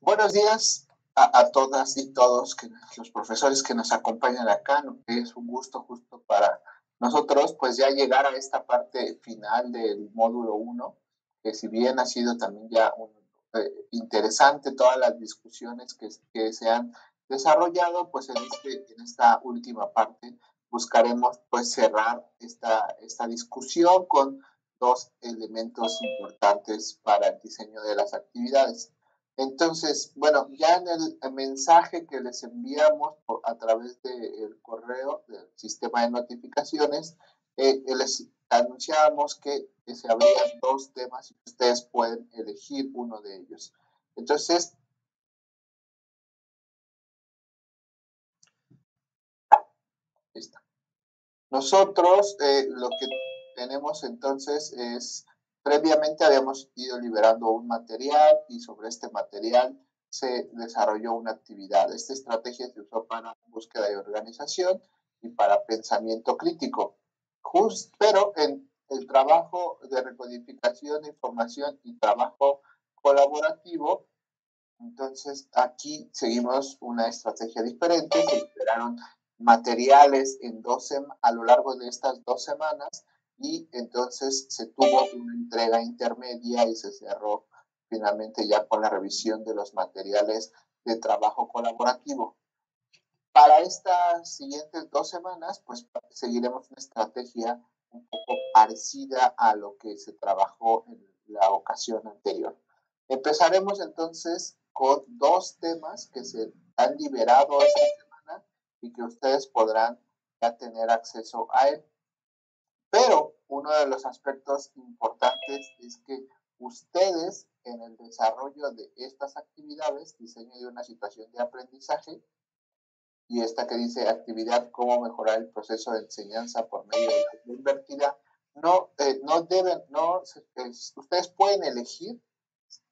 Buenos días a todas y todos los profesores que nos acompañan acá, ¿no? Es un gusto justo para nosotros, pues ya llegar a esta parte final del módulo 1, que si bien ha sido también ya interesante todas las discusiones que se han desarrollado, pues en esta última parte buscaremos pues cerrar esta discusión con dos elementos importantes para el diseño de las actividades. Entonces, bueno, ya en el mensaje que les enviamos a través del correo del sistema de notificaciones, les anunciábamos que se abrían dos temas y ustedes pueden elegir uno de ellos. Entonces, nosotros lo que tenemos entonces es, previamente habíamos ido liberando un material y sobre este material se desarrolló una actividad. Esta estrategia se usó para búsqueda y organización y para pensamiento crítico. Pero en el trabajo de recodificación de información y trabajo colaborativo, entonces aquí seguimos una estrategia diferente. Se liberaron materiales a lo largo de estas 2 semanas y entonces se tuvo una entrega intermedia y se cerró finalmente ya con la revisión de los materiales de trabajo colaborativo. Para estas siguientes 2 semanas, pues seguiremos una estrategia un poco parecida a lo que se trabajó en la ocasión anterior. Empezaremos entonces con 2 temas que se han liberado esta semana y que ustedes podrán ya tener acceso a él. Pero uno de los aspectos importantes es que ustedes en el desarrollo de estas actividades, diseño de una situación de aprendizaje, y esta que dice actividad, cómo mejorar el proceso de enseñanza por medio de la invertida, ustedes pueden elegir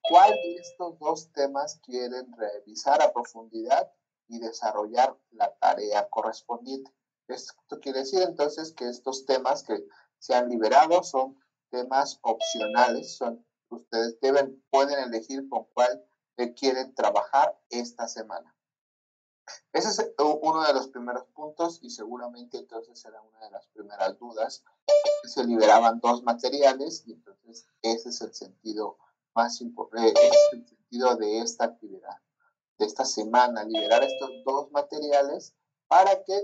cuál de estos 2 temas quieren revisar a profundidad y desarrollar la tarea correspondiente. Esto quiere decir entonces que estos temas que se han liberado son temas opcionales, ustedes pueden elegir con cuál quieren trabajar esta semana. Ese es uno de los primeros puntos y seguramente entonces será una de las primeras dudas. Se liberaban 2 materiales y entonces ese es el sentido más importante, es el sentido de esta actividad, de esta semana, liberar estos 2 materiales para que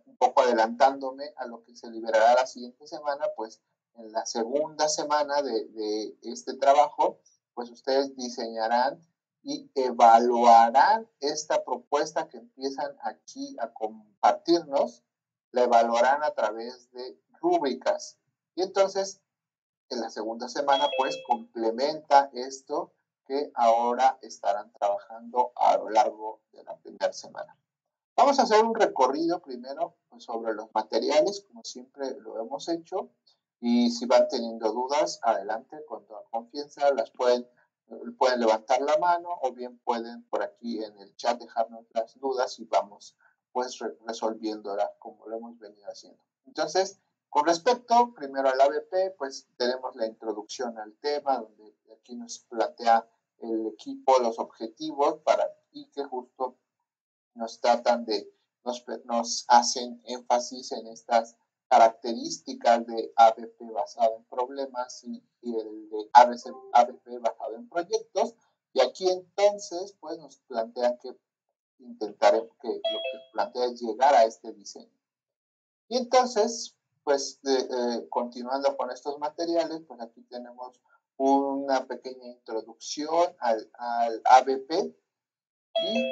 un poco adelantándome a lo que se liberará la siguiente semana, pues en la segunda semana de este trabajo, pues ustedes diseñarán y evaluarán esta propuesta que empiezan aquí a compartirnos, la evaluarán a través de rúbricas. Y entonces, en la segunda semana, pues complementa esto que ahora estarán trabajando a lo largo de la primera semana. Vamos a hacer un recorrido primero pues, sobre los materiales, como siempre lo hemos hecho, y si van teniendo dudas, adelante, con toda confianza, pueden levantar la mano o bien pueden por aquí en el chat dejarnos las dudas y vamos pues resolviéndolas como lo hemos venido haciendo. Entonces, con respecto primero al ABP, pues tenemos la introducción al tema, donde aquí nos plantea el equipo los objetivos y que justo nos hacen énfasis en estas características de ABP basado en problemas y el de ABP basado en proyectos. Y aquí entonces, pues nos plantean que intentaremos que lo que plantea es llegar a este diseño. Y entonces, pues continuando con estos materiales, pues aquí tenemos una pequeña introducción al ABP y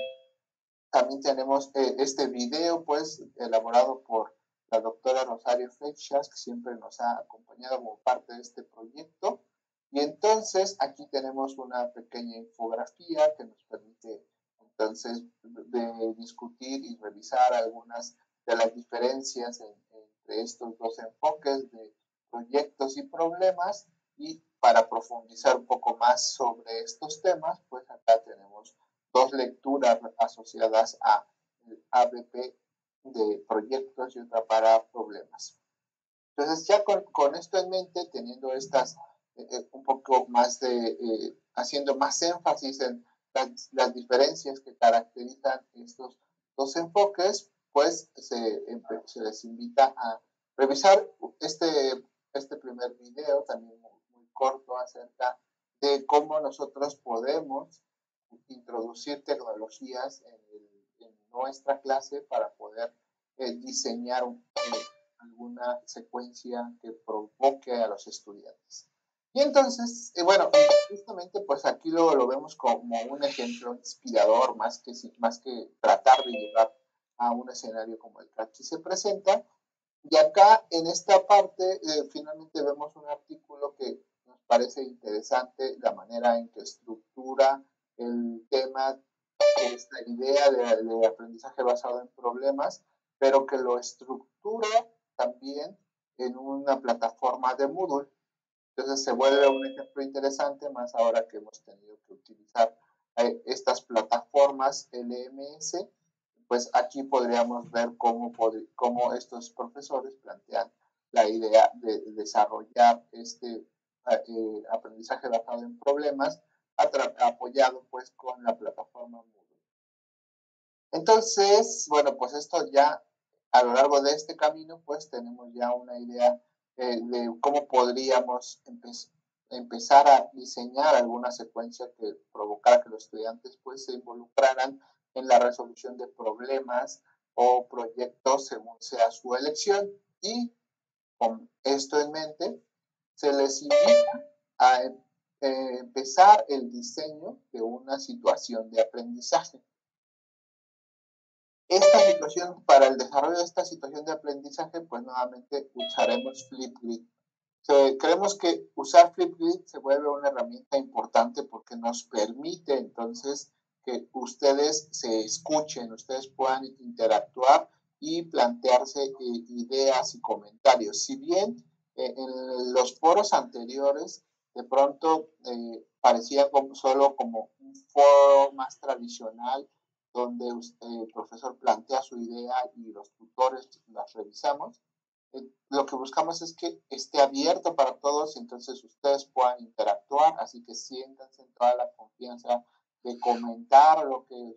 también tenemos este video, pues, elaborado por la doctora Rosario Freixas, que siempre nos ha acompañado como parte de este proyecto. Y entonces aquí tenemos una pequeña infografía que nos permite entonces discutir y revisar algunas de las diferencias entre estos 2 enfoques de proyectos y problemas. Y para profundizar un poco más sobre estos temas, pues acá tenemos 2 lecturas asociadas a ABP de proyectos y otra para problemas. Entonces, ya con esto en mente, teniendo estas un poco más haciendo más énfasis en las diferencias que caracterizan estos dos enfoques, pues se les invita a revisar este primer video, también muy corto, acerca de cómo nosotros podemos introducir tecnologías en nuestra clase para poder diseñar alguna secuencia que provoque a los estudiantes. Y entonces, bueno, justamente pues aquí lo vemos como un ejemplo inspirador, más que tratar de llegar a un escenario como el que aquí se presenta. Y acá en esta parte finalmente vemos un artículo que nos parece interesante, la manera en que estructura el tema, esta idea de aprendizaje basado en problemas, pero que lo estructura también en una plataforma de Moodle. Entonces se vuelve un ejemplo interesante, más ahora que hemos tenido que utilizar estas plataformas LMS. Pues aquí podríamos ver cómo estos profesores plantean la idea de desarrollar este aprendizaje basado en problemas, apoyado pues con la plataforma Moodle. Entonces, bueno, pues esto ya a lo largo de este camino, pues tenemos ya una idea de cómo podríamos empezar a diseñar alguna secuencia que provocara que los estudiantes pues se involucraran en la resolución de problemas o proyectos según sea su elección, y con esto en mente se les invita a empezar el diseño de una situación de aprendizaje. Para el desarrollo de esta situación de aprendizaje, pues nuevamente usaremos Flipgrid. Creemos que usar Flipgrid se vuelve una herramienta importante porque nos permite entonces que ustedes se escuchen, ustedes puedan interactuar y plantearse ideas y comentarios. Si bien en los foros anteriores de pronto parecía solo como un foro más tradicional, donde el profesor plantea su idea y los tutores las revisamos. Lo que buscamos es que esté abierto para todos, entonces ustedes puedan interactuar, así que siéntanse en toda la confianza de comentar lo que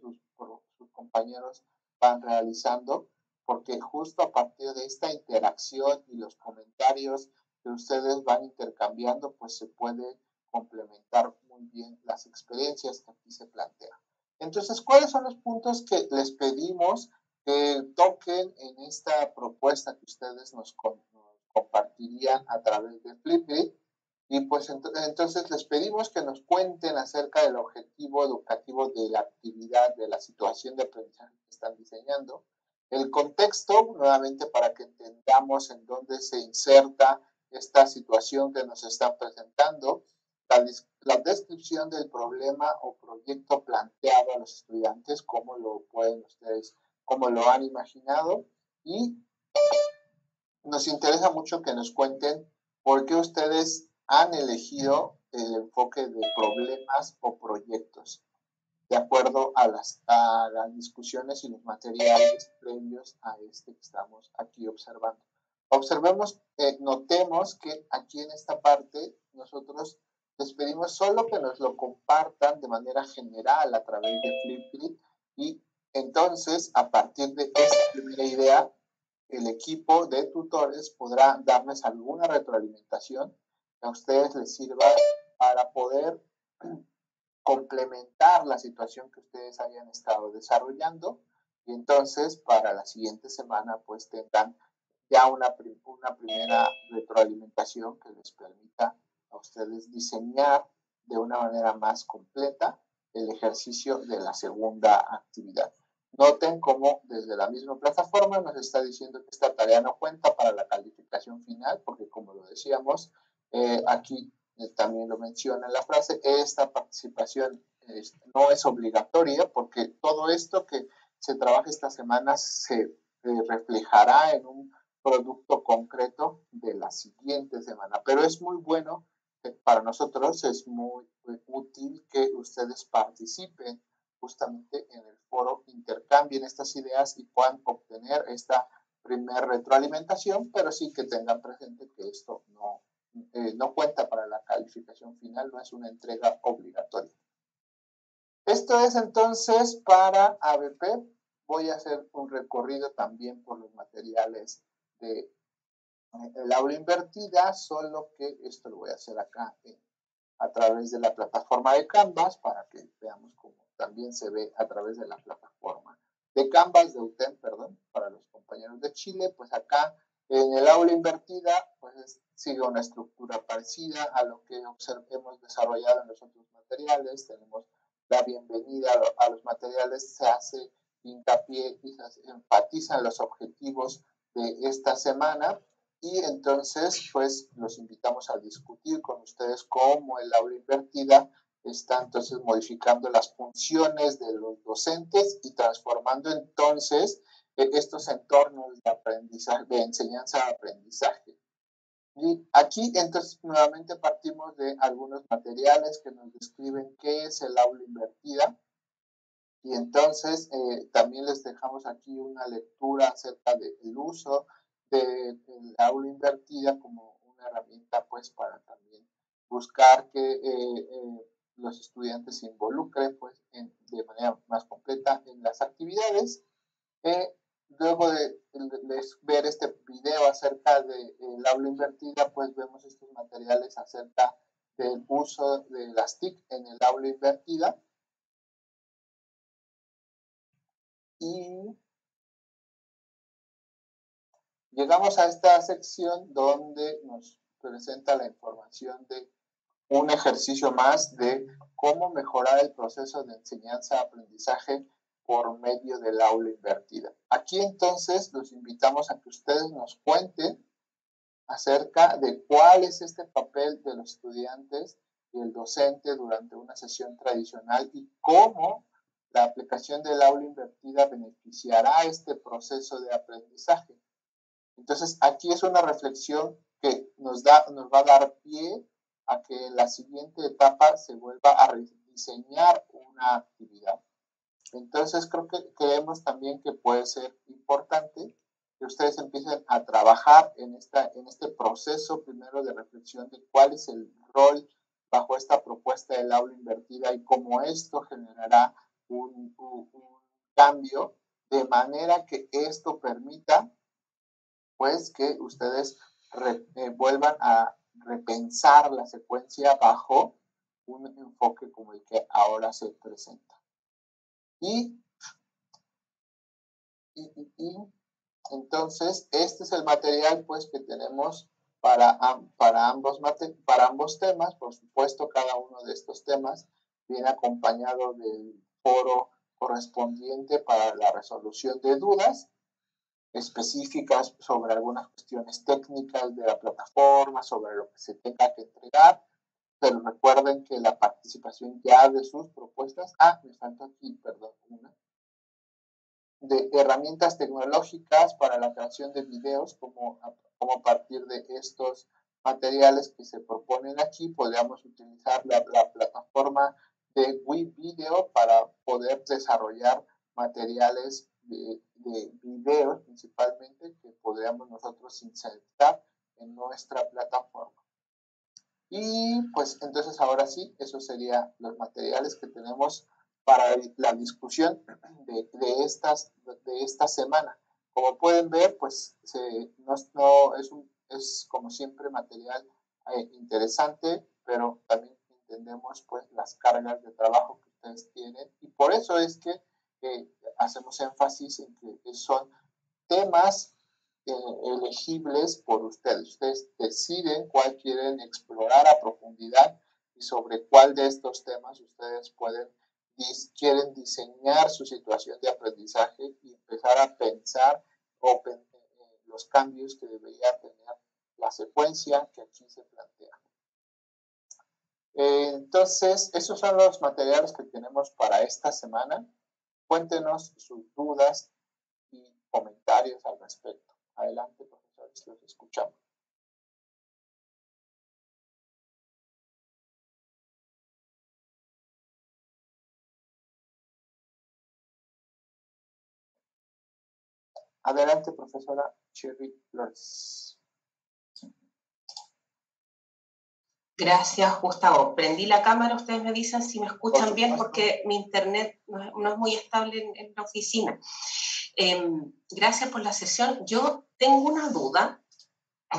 sus compañeros van realizando, porque justo a partir de esta interacción y los comentarios que ustedes van intercambiando, pues se puede complementar muy bien las experiencias que aquí se plantean. Entonces, ¿cuáles son los puntos que les pedimos que toquen en esta propuesta que ustedes nos compartirían a través de Flipgrid? Y pues entonces les pedimos que nos cuenten acerca del objetivo educativo de la actividad, de la situación de aprendizaje que están diseñando, el contexto, nuevamente para que entendamos en dónde se inserta esta situación que nos están presentando, la descripción del problema o proyecto planteado a los estudiantes, cómo lo pueden ustedes, cómo lo han imaginado, y nos interesa mucho que nos cuenten por qué ustedes han elegido el enfoque de problemas o proyectos, de acuerdo a las discusiones y los materiales previos a este que estamos aquí observando. Notemos que aquí en esta parte nosotros les pedimos solo que nos lo compartan de manera general a través de Flipgrid, y entonces a partir de esta primera idea el equipo de tutores podrá darles alguna retroalimentación que a ustedes les sirva para poder complementar la situación que ustedes hayan estado desarrollando, y entonces para la siguiente semana pues tendrán ya una primera retroalimentación que les permita a ustedes diseñar de una manera más completa el ejercicio de la segunda actividad. Noten cómo desde la misma plataforma nos está diciendo que esta tarea no cuenta para la calificación final, porque como lo decíamos, aquí también lo menciona en la frase, esta participación no es obligatoria, porque todo esto que se trabaja esta semana se reflejará en un producto concreto de la siguiente semana. Pero es muy bueno, para nosotros es muy útil que ustedes participen justamente en el foro, intercambien estas ideas y puedan obtener esta primera retroalimentación, pero sí que tengan presente que esto no cuenta para la calificación final, no es una entrega obligatoria. Esto es entonces para ABP. Voy a hacer un recorrido también por los materiales de el aula invertida, solo que esto lo voy a hacer acá a través de la plataforma de Canvas para que veamos cómo también se ve a través de la plataforma de Canvas, de UTEM, perdón, para los compañeros de Chile. Pues acá en el aula invertida pues sigue una estructura parecida a lo que hemos desarrollado en los otros materiales. Tenemos la bienvenida a los materiales, se hace hincapié y se enfatizan los objetivos de esta semana. Y entonces, pues, los invitamos a discutir con ustedes cómo el aula invertida está entonces modificando las funciones de los docentes y transformando entonces estos entornos de aprendizaje, de enseñanza-aprendizaje. Y aquí entonces nuevamente partimos de algunos materiales que nos describen qué es el aula invertida. Y entonces también les dejamos aquí una lectura acerca del uso del aula invertida como una herramienta pues para también buscar que los estudiantes se involucren pues de manera más completa en las actividades. Luego de ver este video acerca del aula invertida, pues vemos estos materiales acerca del uso de las TIC en el aula invertida. Y llegamos a esta sección donde nos presenta la información de un ejercicio más de cómo mejorar el proceso de enseñanza-aprendizaje por medio del aula invertida. Aquí entonces los invitamos a que ustedes nos cuenten acerca de cuál es este papel de los estudiantes y el docente durante una sesión tradicional y cómo la aplicación del aula invertida beneficiará este proceso de aprendizaje. Entonces, aquí es una reflexión que nos va a dar pie a que en la siguiente etapa se vuelva a rediseñar una actividad. Entonces, creo que creemos también que puede ser importante que ustedes empiecen a trabajar en este proceso primero de reflexión de cuál es el rol bajo esta propuesta del aula invertida y cómo esto generará un cambio de manera que esto permita pues que ustedes vuelvan a repensar la secuencia bajo un enfoque como el que ahora se presenta. Y entonces, este es el material pues que tenemos para ambos temas. Por supuesto, cada uno de estos temas viene acompañado del foro correspondiente para la resolución de dudas específicas sobre algunas cuestiones técnicas de la plataforma, sobre lo que se tenga que entregar, pero recuerden que la participación ya de sus propuestas, me falta aquí, perdón, de herramientas tecnológicas para la creación de videos, como a partir de estos materiales que se proponen aquí, podríamos utilizar la plataforma de WeVideo para poder desarrollar materiales de videos principalmente que podríamos nosotros insertar en nuestra plataforma. Y pues entonces ahora sí, esos serían los materiales que tenemos para la discusión de esta semana. Como pueden ver, pues es como siempre material interesante, pero también entendemos pues las cargas de trabajo que ustedes tienen y por eso es que hacemos énfasis en que son temas elegibles por ustedes. Ustedes deciden cuál quieren explorar a profundidad y sobre cuál de estos temas ustedes quieren diseñar su situación de aprendizaje y empezar a pensar los cambios que debería tener la secuencia que aquí se plantea. Entonces, esos son los materiales que tenemos para esta semana. Cuéntenos sus dudas y comentarios al respecto. Adelante, profesores, los escuchamos. Adelante, profesora Cherry Flores. Gracias, Gustavo. Prendí la cámara, ustedes me dicen si me escuchan bien, porque mi internet no es muy estable en la oficina. Gracias por la sesión. Yo tengo una duda,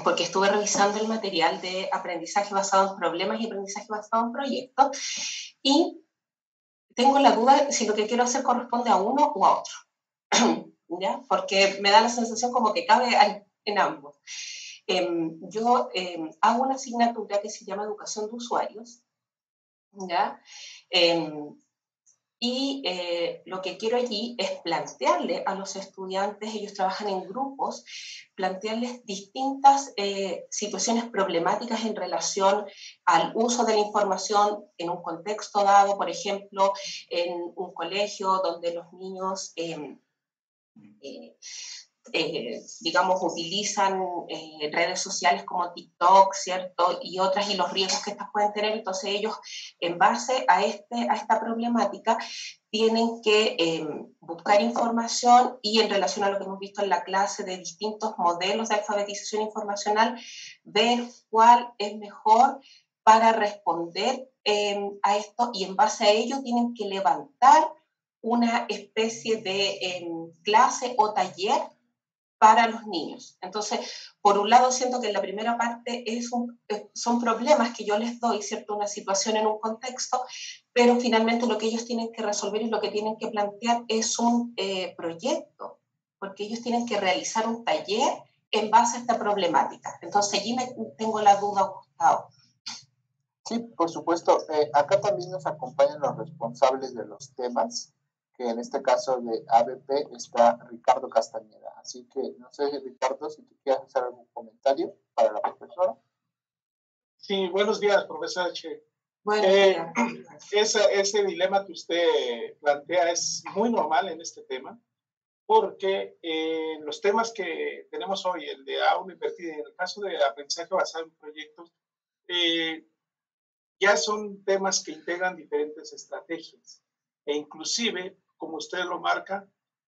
porque estuve revisando el material de aprendizaje basado en problemas y aprendizaje basado en proyectos, y tengo la duda si lo que quiero hacer corresponde a uno o a otro, ¿ya? Porque me da la sensación como que cabe en ambos. Yo hago una asignatura que se llama Educación de Usuarios, ¿ya? Lo que quiero allí es plantearle a los estudiantes, ellos trabajan en grupos, plantearles distintas situaciones problemáticas en relación al uso de la información en un contexto dado, por ejemplo, en un colegio donde los niños digamos, utilizan redes sociales como TikTok, ¿cierto? Y otras, y los riesgos que estas pueden tener. Entonces ellos, en base a esta problemática, tienen que buscar información y, en relación a lo que hemos visto en la clase de distintos modelos de alfabetización informacional, ver cuál es mejor para responder a esto, y en base a ello tienen que levantar una especie de clase o taller para los niños. Entonces, por un lado, siento que en la primera parte son problemas que yo les doy, ¿cierto? Una situación en un contexto, pero finalmente lo que ellos tienen que resolver y lo que tienen que plantear es un proyecto, porque ellos tienen que realizar un taller en base a esta problemática. Entonces, allí tengo la duda, Gustavo. Sí, por supuesto. Acá también nos acompañan los responsables de los temas, que en este caso de ABP está Ricardo Castañeda. Así que no sé, Ricardo, si tú quieres hacer algún comentario para la profesora. Sí, buenos días, profesor H. Buenos días. Ese dilema que usted plantea es muy normal en este tema, porque los temas que tenemos hoy, el de aula invertida, en el caso de aprendizaje basado en proyectos, ya son temas que integran diferentes estrategias. E inclusive, como usted lo marca,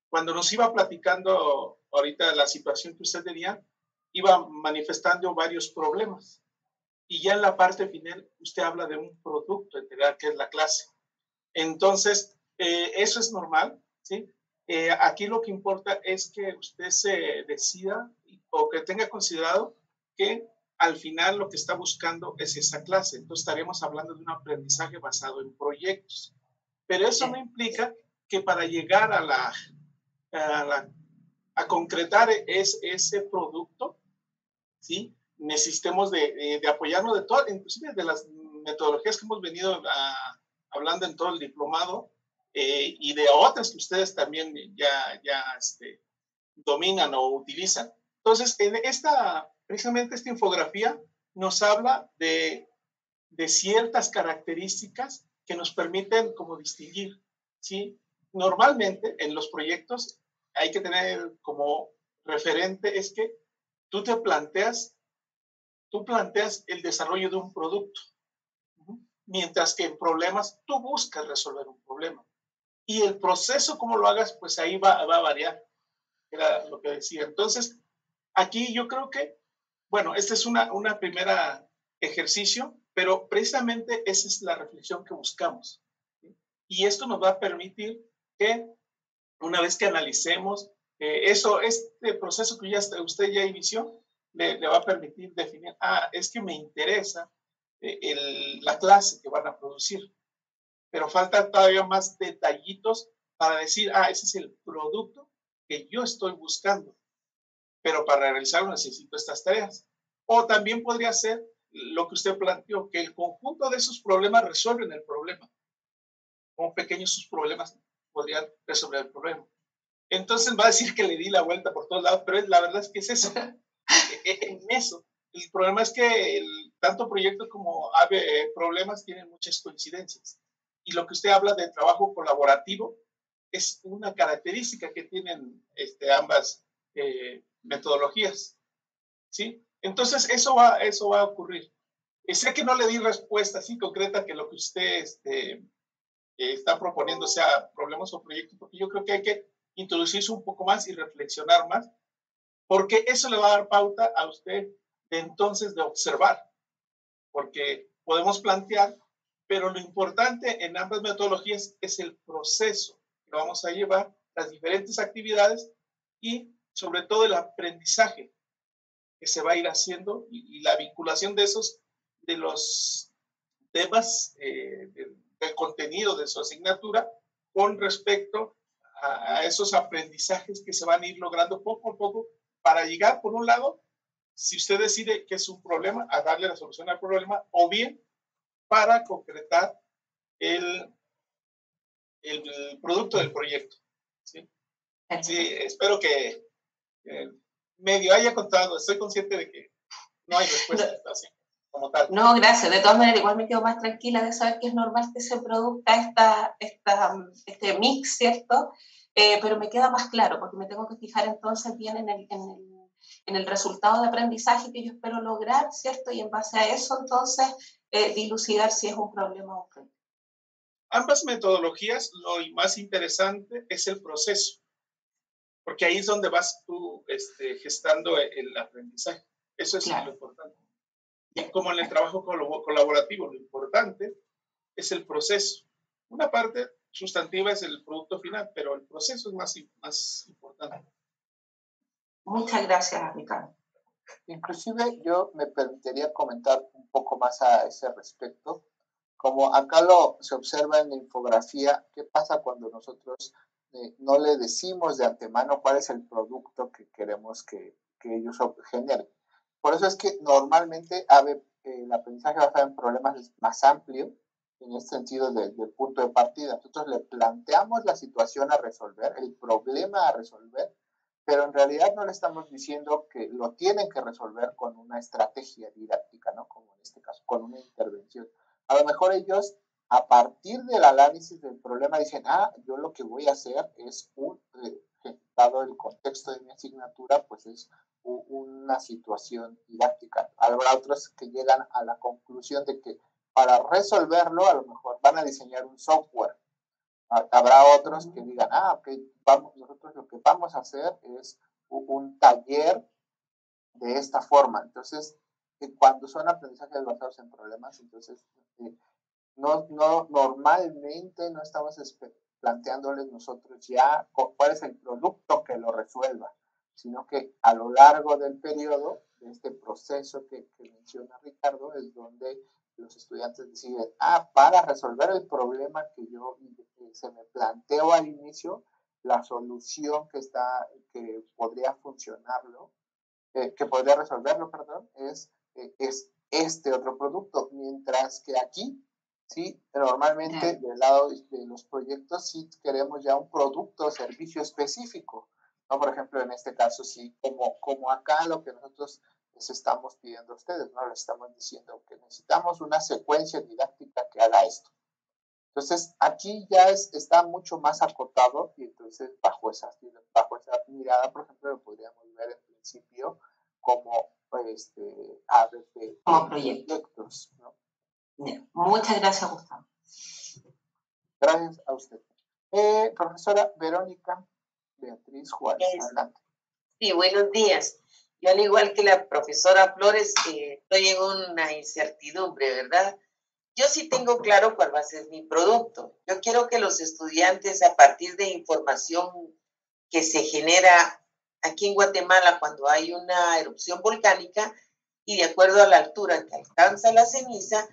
cuando nos iba platicando ahorita la situación que usted tenía, iba manifestando varios problemas. Y ya en la parte final, usted habla de un producto integral, que es la clase. Entonces, eso es normal, ¿sí? Aquí lo que importa es que usted se decida o que tenga considerado que al final lo que está buscando es esa clase. Entonces, estaríamos hablando de un aprendizaje basado en proyectos. Pero eso no implica que para llegar a concretar ese producto, ¿sí? Necesitemos de apoyarnos de todo, inclusive de las metodologías que hemos venido hablando en todo el diplomado, y de otras que ustedes también ya dominan o utilizan. Entonces, precisamente esta infografía nos habla de ciertas características que nos permiten como distinguir, ¿sí? Normalmente en los proyectos hay que tener como referente es que tú planteas el desarrollo de un producto, mientras que en problemas tú buscas resolver un problema. Y el proceso, cómo lo hagas, pues ahí va a variar, era lo que decía. Entonces, aquí yo creo que, bueno, este es una primera ejercicio, pero precisamente esa es la reflexión que buscamos, ¿sí? Y esto nos va a permitir que, una vez que analicemos este proceso que usted ya inició, le va a permitir definir, es que me interesa la clase que van a producir, pero faltan todavía más detallitos para decir, ese es el producto que yo estoy buscando, pero para realizarlo necesito estas tareas. O también podría ser lo que usted planteó, que el conjunto de esos problemas resuelven el problema. Como pequeños sus problemas podrían resolver el problema. Entonces va a decir que le di la vuelta por todos lados, pero la verdad es que es eso. En eso. El problema es que tanto proyectos como problemas tienen muchas coincidencias. Y lo que usted habla de trabajo colaborativo es una característica que tienen ambas metodologías, ¿sí? Entonces eso va a ocurrir. Sé que no le di respuesta así concreta que lo que usted está proponiendo sea problemas o proyectos, porque yo creo que hay que introducirse un poco más y reflexionar más, porque eso le va a dar pauta a usted de entonces de observar, porque podemos plantear, pero lo importante en ambas metodologías es el proceso que vamos a llevar, las diferentes actividades y sobre todo el aprendizaje que se va a ir haciendo y la vinculación de los temas del contenido de su asignatura con respecto a esos aprendizajes que se van a ir logrando poco a poco para llegar, por un lado, si usted decide que es un problema, a darle la solución al problema, o bien para concretar el producto del proyecto. ¿Sí? Sí, espero que medio haya contado. Estoy consciente de que no hay respuesta así como tal. No, gracias. De todas maneras, igual me quedo más tranquila de saber que es normal que se produzca este mix, ¿cierto? Pero me queda más claro, porque me tengo que fijar entonces bien en el resultado de aprendizaje que yo espero lograr, ¿cierto? Y en base a eso, entonces, dilucidar si es un problema o un problema. Ambas metodologías, lo más interesante es el proceso, porque ahí es donde vas tú gestando el aprendizaje. Eso es claro. Lo importante. Y como en el trabajo colaborativo, lo importante es el proceso. Una parte sustantiva es el producto final, pero el proceso es más importante. Muchas gracias, Ricardo. Inclusive yo me permitiría comentar un poco más a ese respecto. Como acá se observa en la infografía, ¿qué pasa cuando nosotros no le decimos de antemano cuál es el producto que queremos que ellos generen? Por eso es que normalmente el aprendizaje basado en problemas es más amplio, en este sentido del punto de partida. Nosotros le planteamos la situación a resolver, el problema a resolver, pero en realidad no le estamos diciendo que lo tienen que resolver con una estrategia didáctica, ¿no? Como en este caso, con una intervención. A lo mejor ellos, a partir del análisis del problema, dicen, yo lo que voy a hacer es, dado el contexto de mi asignatura, pues es una situación didáctica. Habrá otros que llegan a la conclusión de que para resolverlo, a lo mejor van a diseñar un software. Habrá otros que digan, ok, nosotros lo que vamos a hacer es un taller de esta forma. Entonces, cuando son aprendizajes basados en problemas, entonces normalmente no estamos planteándoles nosotros ya cuál es el producto que lo resuelva, sino que a lo largo del periodo, de este proceso que menciona Ricardo, es donde los estudiantes deciden, para resolver el problema que se me planteó al inicio, la solución que podría funcionarlo, que podría resolverlo, perdón, es este otro producto, mientras que aquí, sí, normalmente del lado de los proyectos sí queremos ya un producto o servicio específico, ¿no? Por ejemplo, en este caso sí, como acá lo que nosotros les estamos pidiendo a ustedes, ¿no? Les estamos diciendo que necesitamos una secuencia didáctica que haga esto. Entonces, aquí ya está mucho más acotado y entonces bajo esa mirada, por ejemplo, lo podríamos ver en principio como proyectos, ¿no? Muchas gracias, Gustavo. Gracias a usted. Profesora Verónica Beatriz Juárez, adelante. Sí, buenos días. Yo, al igual que la profesora Flores, estoy en una incertidumbre, ¿verdad? Yo sí tengo claro cuál va a ser mi producto. Yo quiero que los estudiantes, a partir de información que se genera aquí en Guatemala cuando hay una erupción volcánica y de acuerdo a la altura que alcanza la ceniza,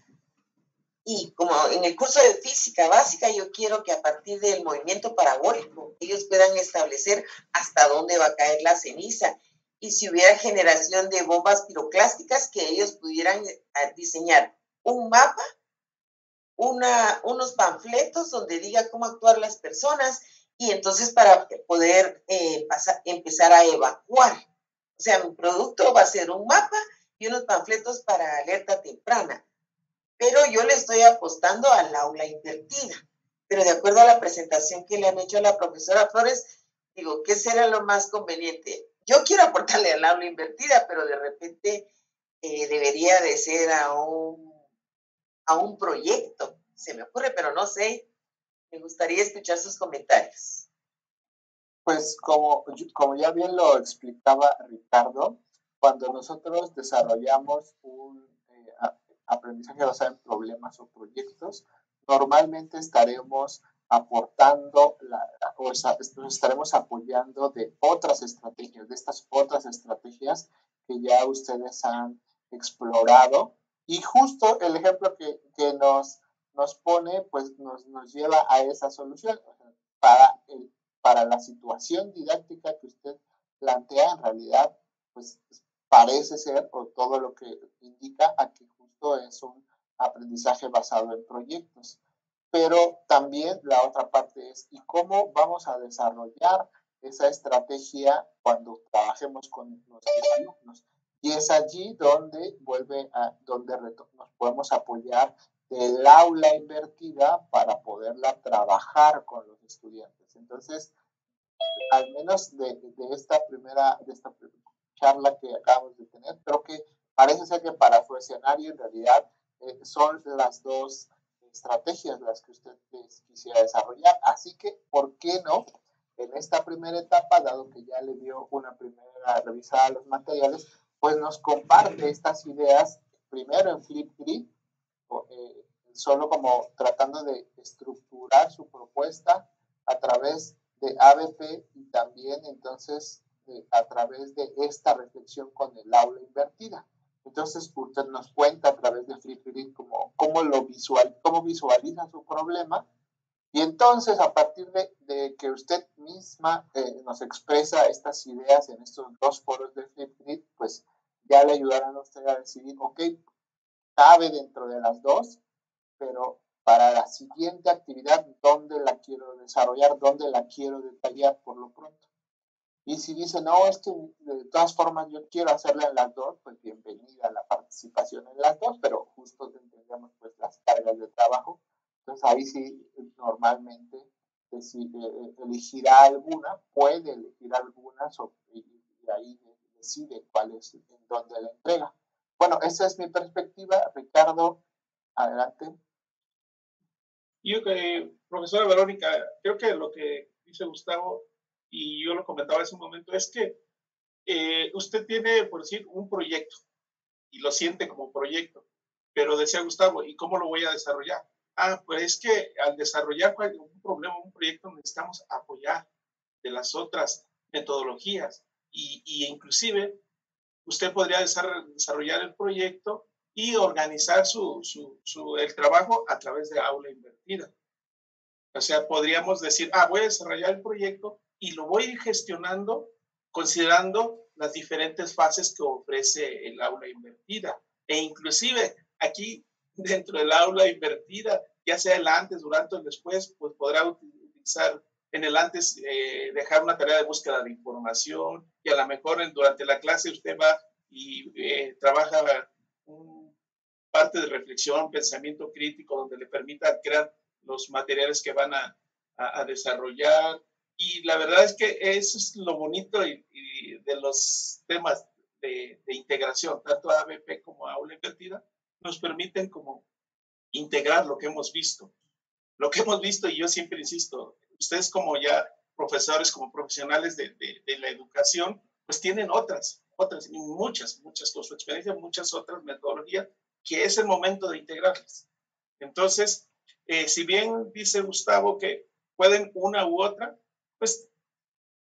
y como en el curso de física básica, yo quiero que a partir del movimiento parabólico ellos puedan establecer hasta dónde va a caer la ceniza. Y si hubiera generación de bombas piroclásticas, que ellos pudieran diseñar un mapa, unos panfletos donde diga cómo actuar las personas y entonces para poder empezar a evacuar. O sea, mi producto va a ser un mapa y unos panfletos para alerta temprana. Pero yo le estoy apostando al aula invertida. Pero de acuerdo a la presentación que le han hecho a la profesora Flores, digo, ¿qué será lo más conveniente? Yo quiero aportarle al aula invertida, pero de repente debería de ser a un proyecto. Se me ocurre, pero no sé. Me gustaría escuchar sus comentarios. Pues como ya bien lo explicaba Ricardo, cuando nosotros desarrollamos aprendizaje basado en problemas o proyectos, normalmente estaremos aportando nos estaremos apoyando de otras estrategias, de estas otras estrategias que ya ustedes han explorado. Y justo el ejemplo que nos pone, pues nos lleva a esa solución. O sea, para la situación didáctica que usted plantea, en realidad, pues parece ser, o todo lo que indica, a que justo es un aprendizaje basado en proyectos. Pero también la otra parte es, ¿y cómo vamos a desarrollar esa estrategia cuando trabajemos con nuestros alumnos? Y es allí donde nos podemos apoyar del aula invertida para poderla trabajar con los estudiantes. Entonces, al menos de esta charla que acabamos de tener, creo que parece ser que para su escenario en realidad son las dos estrategias las que usted quisiera desarrollar. Así que, ¿por qué no? En esta primera etapa, dado que ya le dio una primera revisada a los materiales, pues nos comparte estas ideas primero en Flipgrid, solo como tratando de estructurar su propuesta a través de ABP y también entonces a través de esta reflexión con el aula invertida. Entonces usted nos cuenta a través de Flipgrid cómo visualiza su problema, y entonces a partir de que usted misma nos expresa estas ideas en estos dos foros de Flipgrid, pues ya le ayudarán a usted a decidir, ok, cabe dentro de las dos, pero para la siguiente actividad, ¿dónde la quiero desarrollar? ¿Dónde la quiero detallar por lo pronto? Y si dice, no, es que de todas formas yo quiero hacerla en las dos, pues bienvenida a la participación en las dos, pero justo tendríamos pues las cargas de trabajo. Entonces ahí sí, normalmente, si elegirá alguna, puede elegir algunas y ahí decide cuál es, en dónde la entrega. Bueno, esa es mi perspectiva. Ricardo, adelante. Profesora Verónica, creo que lo que dice Gustavo, y yo lo comentaba hace un momento, es que usted tiene, por decir, un proyecto y lo siente como proyecto, pero decía Gustavo, ¿y cómo lo voy a desarrollar? Pues es que al desarrollar un problema, un proyecto, necesitamos apoyar de las otras metodologías y inclusive usted podría desarrollar el proyecto y organizar el trabajo a través de aula invertida. O sea, podríamos decir, voy a desarrollar el proyecto y lo voy a ir gestionando considerando las diferentes fases que ofrece el aula invertida. E inclusive aquí dentro del aula invertida, ya sea el antes, durante o después, pues podrá utilizar en el antes, dejar una tarea de búsqueda de información y a lo mejor durante la clase usted va y trabaja parte de reflexión, pensamiento crítico, donde le permita crear los materiales que van a desarrollar. Y la verdad es que eso es lo bonito y de los temas de integración, tanto ABP como aula invertida, nos permiten como integrar lo que hemos visto. Lo que hemos visto, y yo siempre insisto, ustedes como ya profesores, como profesionales de la educación, pues tienen otras, muchas, con su experiencia, muchas otras metodologías, que es el momento de integrarlas. Entonces, si bien dice Gustavo que pueden una u otra, pues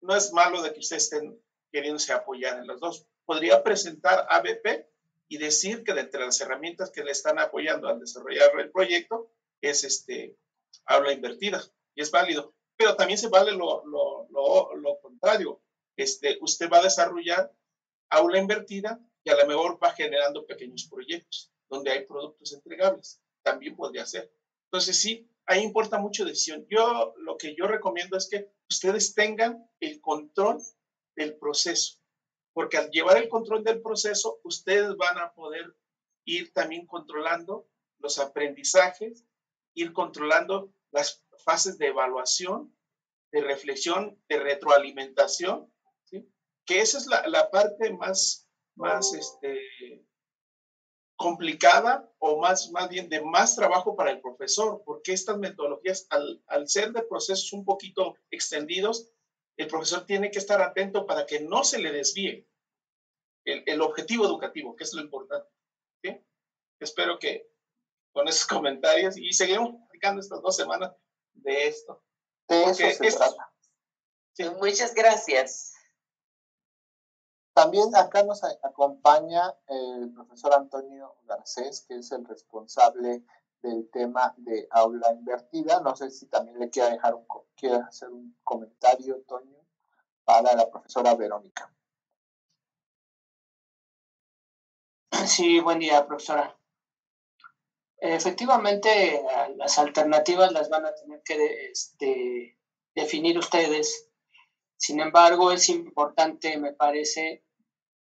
no es malo de que ustedes estén queriéndose apoyar en las dos. Podría presentar ABP y decir que de entre las herramientas que le están apoyando al desarrollar el proyecto es aula invertida, y es válido. Pero también se vale lo contrario. Usted va a desarrollar aula invertida y a lo mejor va generando pequeños proyectos donde hay productos entregables. También podría ser. Entonces, sí, ahí importa mucho decisión. Lo que yo recomiendo es que ustedes tengan el control del proceso, porque al llevar el control del proceso, ustedes van a poder ir también controlando los aprendizajes, ir controlando las fases de evaluación, de reflexión, de retroalimentación, ¿sí? Que esa es la parte más complicada o más bien de más trabajo para el profesor, porque estas metodologías, al ser de procesos un poquito extendidos, el profesor tiene que estar atento para que no se le desvíe el objetivo educativo, que es lo importante, ¿sí? espero que con esos comentarios, y seguiremos platicando estas 2 semanas de esto. De eso se trata. Sí. Muchas gracias. También acá nos acompaña el profesor Antonio Garcés, que es el responsable del tema de aula invertida. No sé si también le quiere hacer un comentario, Toño, para la profesora Verónica. Sí, buen día, profesora. Efectivamente, las alternativas las van a tener que definir ustedes. Sin embargo, es importante, me parece,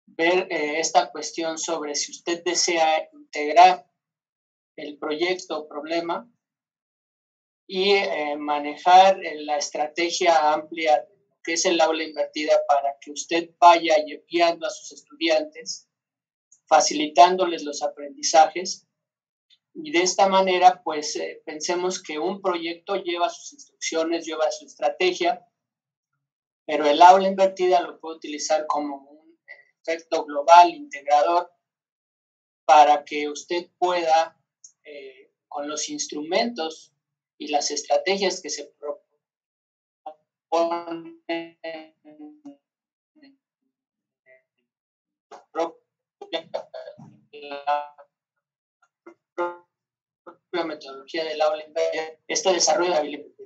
ver esta cuestión sobre si usted desea integrar el proyecto o problema y manejar la estrategia amplia de lo que es el aula invertida para que usted vaya guiando a sus estudiantes, facilitándoles los aprendizajes. Y de esta manera, pues pensemos que un proyecto lleva sus instrucciones, lleva su estrategia, pero el aula invertida lo puede utilizar como un efecto global, integrador, para que usted pueda, con los instrumentos y las estrategias que se proponen, la metodología del aula invertida, este desarrollo de habilidades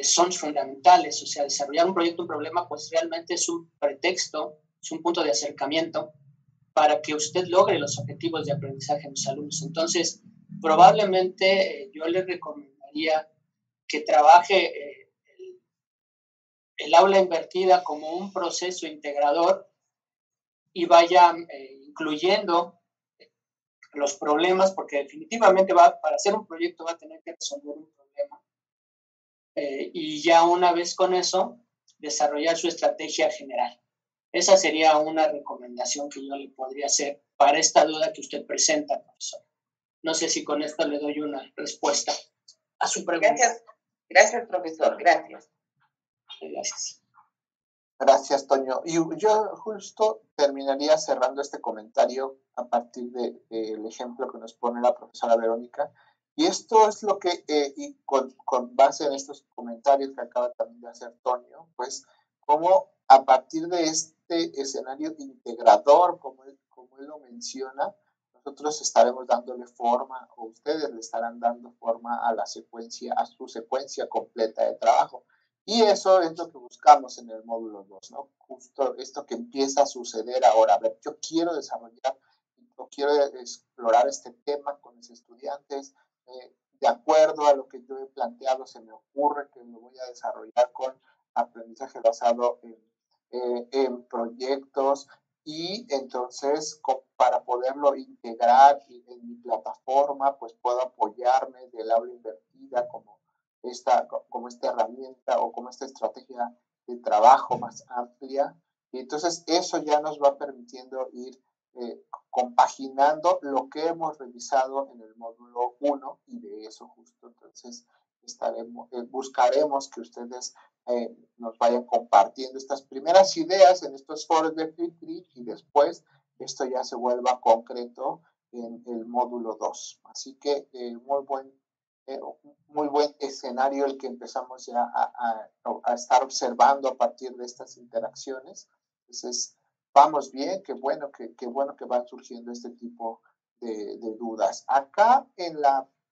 son fundamentales. O sea, desarrollar un proyecto, un problema, pues realmente es un pretexto, es un punto de acercamiento para que usted logre los objetivos de aprendizaje de los alumnos. Entonces, probablemente yo le recomendaría que trabaje el aula invertida como un proceso integrador y vaya incluyendo los problemas, porque definitivamente para hacer un proyecto va a tener que resolver un problema. Y ya una vez con eso, desarrollar su estrategia general. Esa sería una recomendación que yo le podría hacer para esta duda que usted presenta, profesor. No sé si con esto le doy una respuesta a su pregunta. Gracias, profesor. Gracias. Gracias, Toño. Y yo justo terminaría cerrando este comentario a partir del ejemplo que nos pone la profesora Verónica. Y esto es lo que, y con base en estos comentarios que acaba también de hacer Toño, pues cómo a partir de este escenario integrador, como él lo menciona, nosotros estaremos dándole forma, o ustedes le estarán dando forma a la secuencia, a su secuencia completa de trabajo. Y eso es lo que buscamos en el módulo 2, ¿no? Justo esto que empieza a suceder ahora. A ver, yo quiero desarrollar, yo quiero explorar este tema con mis estudiantes. De acuerdo a lo que yo he planteado, se me ocurre que lo voy a desarrollar con aprendizaje basado en proyectos, y entonces para poderlo integrar en mi plataforma, pues puedo apoyarme del aula invertida como esta herramienta o como esta estrategia de trabajo más amplia. Y entonces eso ya nos va permitiendo ir compaginando lo que hemos revisado en el módulo 1, y de eso justo entonces buscaremos que ustedes nos vayan compartiendo estas primeras ideas en estos foros de Flipgrid, y después esto ya se vuelva concreto en el módulo 2. Así que muy buen escenario el que empezamos ya a estar observando a partir de estas interacciones. Entonces, vamos bien, qué bueno que van surgiendo este tipo de dudas. Acá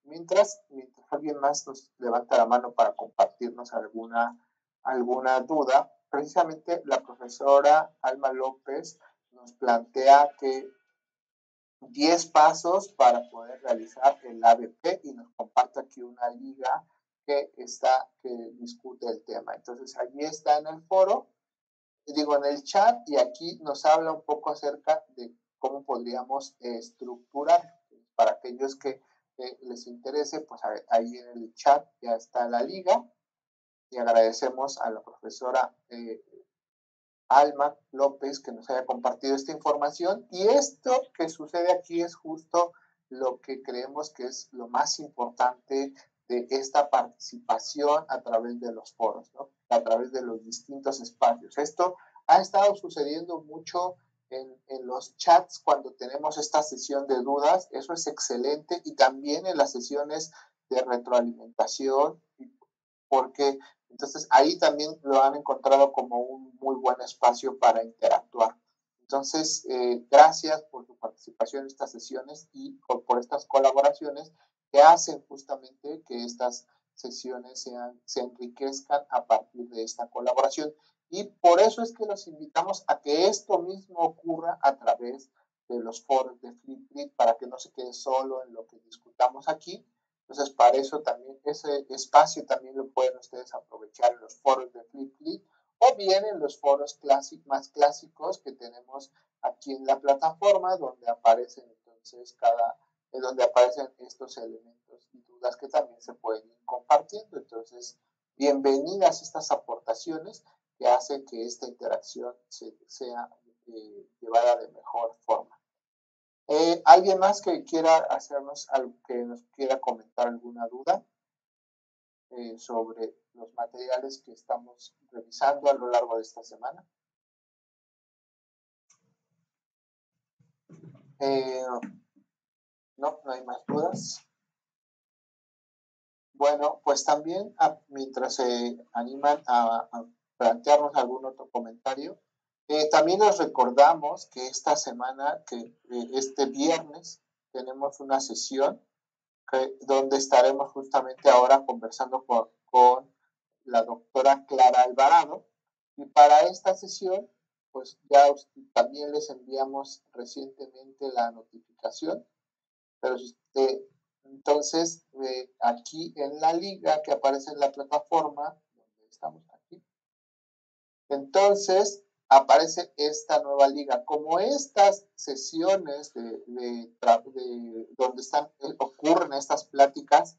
mientras alguien más nos levanta la mano para compartirnos alguna duda, precisamente la profesora Alma López nos plantea que 10 pasos para poder realizar el ABP, y nos comparte aquí una liga que discute el tema. Entonces, allí está en el foro, en el chat, y aquí nos habla un poco acerca de cómo podríamos estructurar. Para aquellos que les interese, pues ahí en el chat ya está la liga, y agradecemos a la profesora Alma López que nos haya compartido esta información. Y esto que sucede aquí es justo lo que creemos que es lo más importante de esta participación a través de los foros, ¿no? A través de los distintos espacios. Esto ha estado sucediendo mucho en los chats cuando tenemos esta sesión de dudas, eso es excelente, y también en las sesiones de retroalimentación, porque entonces ahí también lo han encontrado como un muy buen espacio para interactuar. Entonces, gracias por tu participación en estas sesiones y por estas colaboraciones que hacen justamente que estas sesiones se enriquezcan a partir de esta colaboración. Y por eso es que los invitamos a que esto mismo ocurra a través de los foros de Flipgrid, para que no se quede solo en lo que discutamos aquí. Entonces, para eso también, ese espacio también lo pueden ustedes aprovechar en los foros de Flipgrid, o bien en los foros más clásicos que tenemos aquí en la plataforma, donde aparecen entonces donde aparecen estos elementos y dudas que también se pueden ir compartiendo. Entonces, bienvenidas estas aportaciones que hacen que esta interacción sea llevada de mejor forma. ¿Alguien más que quiera hacernos algo, que nos quiera comentar alguna duda sobre los materiales que estamos revisando a lo largo de esta semana? No hay más dudas. Bueno, pues también mientras se animan a plantearnos algún otro comentario, también nos recordamos que esta semana, este viernes, tenemos una sesión donde estaremos justamente ahora conversando con la doctora Clara Alvarado, y para esta sesión pues ya también les enviamos recientemente la notificación, pero entonces aquí en la liga que aparece en la plataforma, donde estamos aquí, entonces aparece esta nueva liga. Como estas sesiones donde ocurren estas pláticas,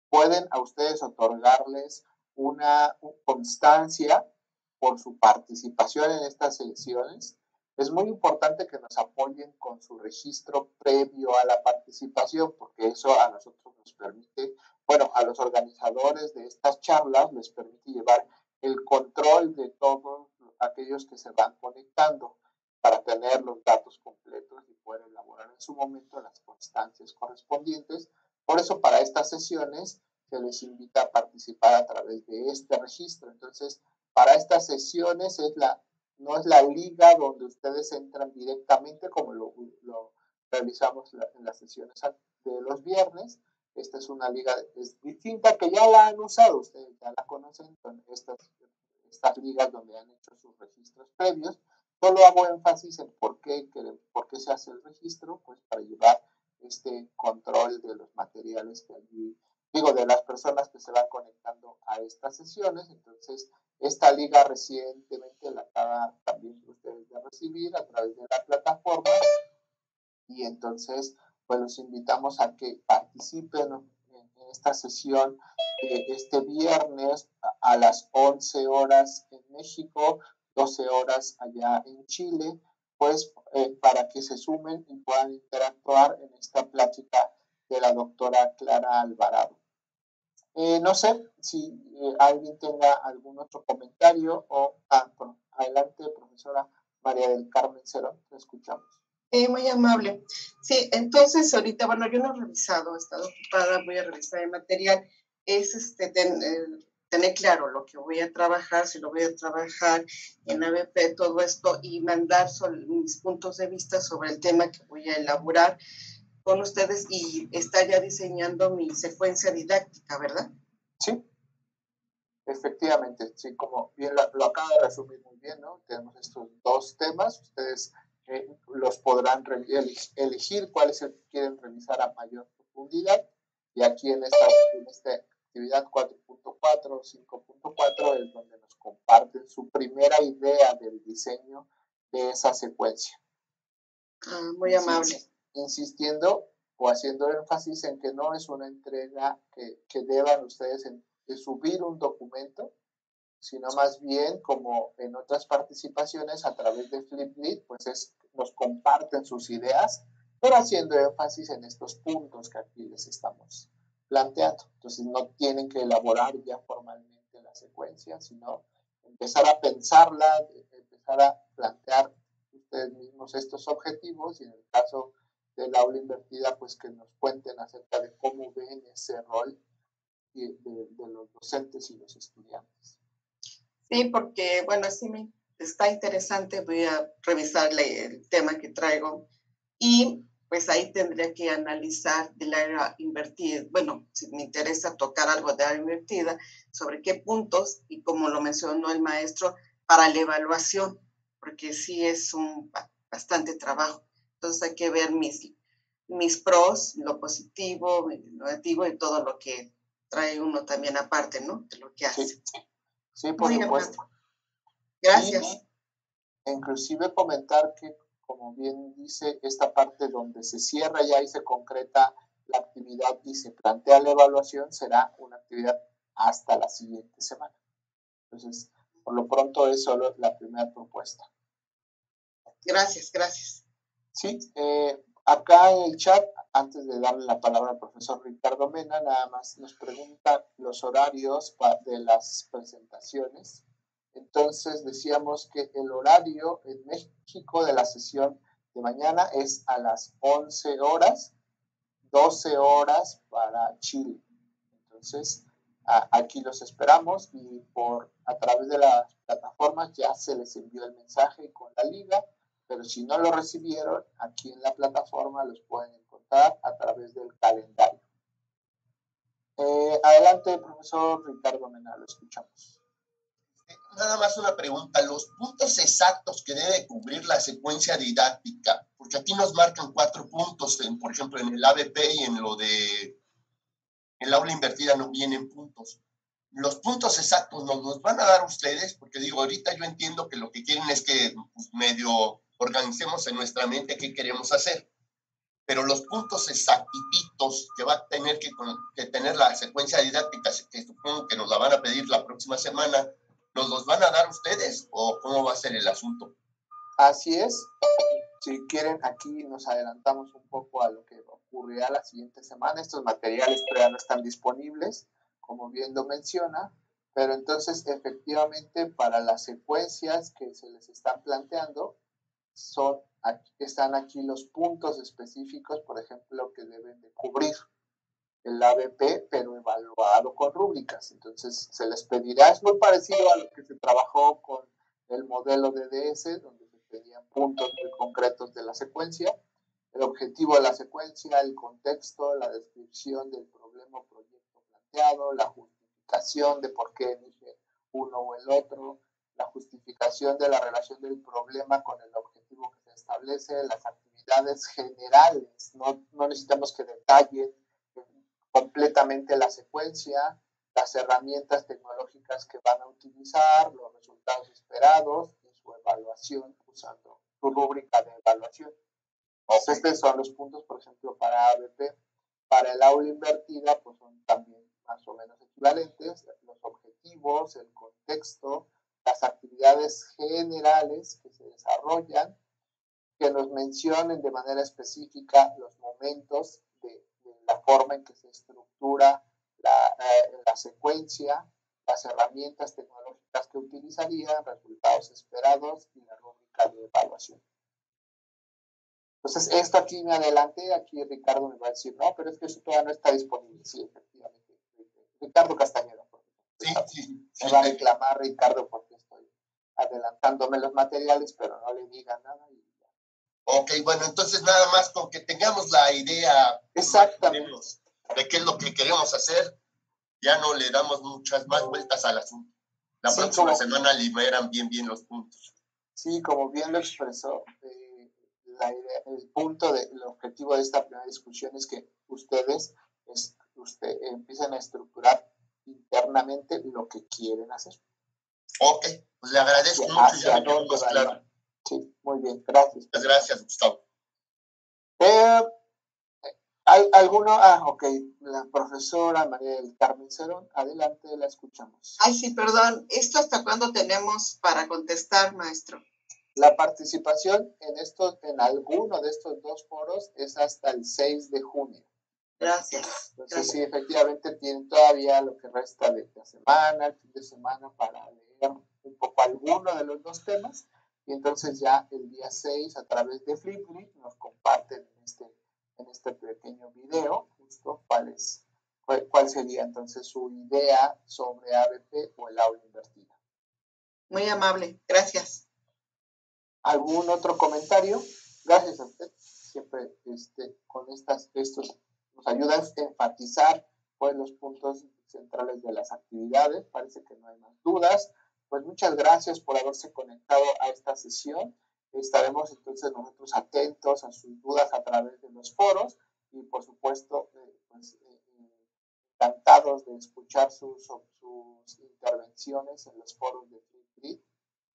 pueden a ustedes otorgarles una constancia por su participación en estas sesiones. Es muy importante que nos apoyen con su registro previo a la participación, porque eso a nosotros nos permite, bueno, a los organizadores de estas charlas les permite llevar el control de todos aquellos que se van conectando, para tener los datos completos y poder elaborar en su momento las constancias correspondientes. Por eso, para estas sesiones se les invita a participar a través de este registro. Entonces, para estas sesiones no es la liga donde ustedes entran directamente como lo realizamos en las sesiones de los viernes. Esta es una liga distinta, que ya la han usado, ustedes ya la conocen, con estas ligas donde han hecho sus registros previos. Solo hago énfasis en por qué se hace el registro, pues para llevar este control de los materiales que allí, de las personas que se van conectando a estas sesiones. Entonces, esta liga recientemente la acaba también ustedes de recibir a través de la plataforma, y entonces pues los invitamos a que participen en esta sesión este viernes a las 11 horas en México, 12 horas allá en Chile, pues para que se sumen y puedan interactuar en esta plática de la doctora Clara Alvarado. No sé si alguien tenga algún otro comentario adelante, profesora María del Carmen Cerón, te escuchamos. Muy amable. Sí, entonces ahorita, bueno, yo no he revisado, he estado ocupada, voy a revisar el material. Es tener claro lo que voy a trabajar, si lo voy a trabajar en ABP, todo esto, y mandar mis puntos de vista sobre el tema que voy a elaborar con ustedes, y estar ya diseñando mi secuencia didáctica, ¿verdad? Sí, efectivamente, sí, como bien lo acaba de resumir muy bien, ¿no? Tenemos estos dos temas, ustedes los podrán elegir cuál es el que quieren revisar a mayor profundidad, y aquí en esta actividad 4.4, 5.4 es donde nos comparten su primera idea del diseño de esa secuencia. Muy amable. Insistiendo o haciendo énfasis en que no es una entrega que deban ustedes de subir un documento, sino más bien, como en otras participaciones a través de Flipgrid, pues nos comparten sus ideas, pero haciendo énfasis en estos puntos que aquí les estamos planteando. Entonces no tienen que elaborar ya formalmente la secuencia, sino empezar a pensarla, empezar a plantear ustedes mismos estos objetivos y en el caso del aula invertida, pues que nos cuenten acerca de cómo ven ese rol de los docentes y los estudiantes. Sí, porque, bueno, sí me está interesante, voy a revisarle el tema que traigo y pues ahí tendría que analizar del área invertida, bueno, si me interesa tocar algo de área invertida, sobre qué puntos y como lo mencionó el maestro, para la evaluación, porque sí es un bastante trabajo. Entonces hay que ver mis pros, lo positivo, lo negativo y todo lo que trae uno también aparte, ¿no? De lo que hace. Sí, sí, por supuesto. Gracias. Y inclusive comentar que, como bien dice, esta parte donde se cierra ya y se concreta la actividad y se plantea la evaluación será una actividad hasta la siguiente semana. Entonces, por lo pronto es solo la primera propuesta. Gracias, gracias. Sí, acá en el chat, antes de darle la palabra al profesor Ricardo Mena, nada más nos pregunta los horarios de las presentaciones. Entonces decíamos que el horario en México de la sesión de mañana es a las 11 horas, 12 horas para Chile. Entonces, aquí los esperamos y a través de las plataformas ya se les envió el mensaje con la liga, pero si no lo recibieron, aquí en la plataforma los pueden encontrar a través del calendario. Adelante, profesor Ricardo Mena, lo escuchamos. Nada más una pregunta, los puntos exactos que debe cubrir la secuencia didáctica, porque aquí nos marcan 4 puntos, por ejemplo, en el ABP y en lo de el aula invertida no vienen puntos. Los puntos exactos nos los van a dar ustedes, porque digo, ahorita yo entiendo que lo que quieren es que pues, medio organicemos en nuestra mente qué queremos hacer, pero los puntos exactitos que va a tener que tener la secuencia didáctica, que supongo que nos la van a pedir la próxima semana, ¿nos los van a dar ustedes o cómo va a ser el asunto? Así es. Si quieren, aquí nos adelantamos un poco a lo que ocurrirá la siguiente semana. Estos materiales todavía no están disponibles, como bien lo menciona, pero entonces efectivamente para las secuencias que se les están planteando, están aquí los puntos específicos, por ejemplo, que deben de cubrir el ABP, pero evaluado con rúbricas. Entonces se les pedirá, es muy parecido a lo que se trabajó con el modelo de DS, donde se pedían puntos muy concretos de la secuencia, el objetivo de la secuencia, el contexto, la descripción del problema o proyecto planteado, la justificación de por qué elige uno o el otro, la justificación de la relación del problema con el objetivo que se establece, las actividades generales, no necesitamos que detallen completamente la secuencia, las herramientas tecnológicas que van a utilizar, los resultados esperados y su evaluación usando su rúbrica de evaluación. Okay. Estos son los puntos, por ejemplo, para ABP. Para el aula invertida, pues son también más o menos equivalentes, los objetivos, el contexto, las actividades generales que se desarrollan, que nos mencionen de manera específica los momentos de la forma en que se estructura la secuencia, las herramientas tecnológicas que utilizarían, resultados esperados y la rúbrica de evaluación. Entonces, esto aquí me adelanté, aquí Ricardo me va a decir, no, pero es que eso todavía no está disponible. Sí, efectivamente. Ricardo Castañeda, por ejemplo. Sí. Me va a reclamar Ricardo porque estoy adelantándome los materiales, pero no le diga nada. Ok, bueno, entonces nada más con que tengamos la idea exactamente de qué es lo que queremos hacer, ya no le damos muchas más vueltas al asunto. La próxima semana liberan bien los puntos. Sí, como bien lo expresó, el punto, el objetivo de esta primera discusión es que ustedes empiecen a estructurar internamente lo que quieren hacer. Ok, pues le agradezco mucho. Hacia dónde va claro. Sí, muy bien, gracias. Muchas gracias, Gustavo. ¿Hay alguno? Ok, la profesora María del Carmen Cerón, adelante, la escuchamos. Ay, sí, perdón, ¿esto hasta cuándo tenemos para contestar, maestro? La participación en alguno de estos dos foros es hasta el 6 de junio. Gracias. Entonces, gracias. sí, efectivamente tienen todavía lo que resta de la semana, el fin de semana, para leer un poco alguno de los dos temas y entonces ya el día 6 a través de Flipgrid nos comparten en este pequeño video justo cuál sería entonces su idea sobre ABP o el aula invertida. Muy amable, gracias. ¿Algún otro comentario? Gracias a usted. Siempre con estos nos ayuda a enfatizar pues, los puntos centrales de las actividades. Parece que no hay más dudas. Pues muchas gracias por haberse conectado a esta sesión. Estaremos entonces nosotros atentos a sus dudas a través de los foros y por supuesto encantados de escuchar sus intervenciones en los foros de Flipgrid.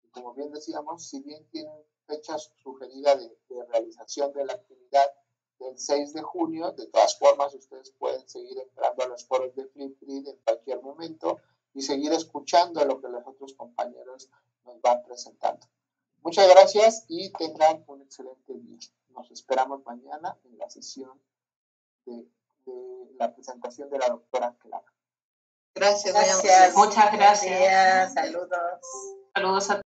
Y como bien decíamos, si bien tienen fecha sugerida de realización de la actividad del 6 de junio, de todas formas ustedes pueden seguir entrando a los foros de Flipgrid en cualquier momento y seguir escuchando lo que los otros compañeros nos van presentando. Muchas gracias y tengan un excelente día. Nos esperamos mañana en la sesión de la presentación de la doctora Clara. Gracias. Gracias. Muchas gracias. Saludos. Saludos a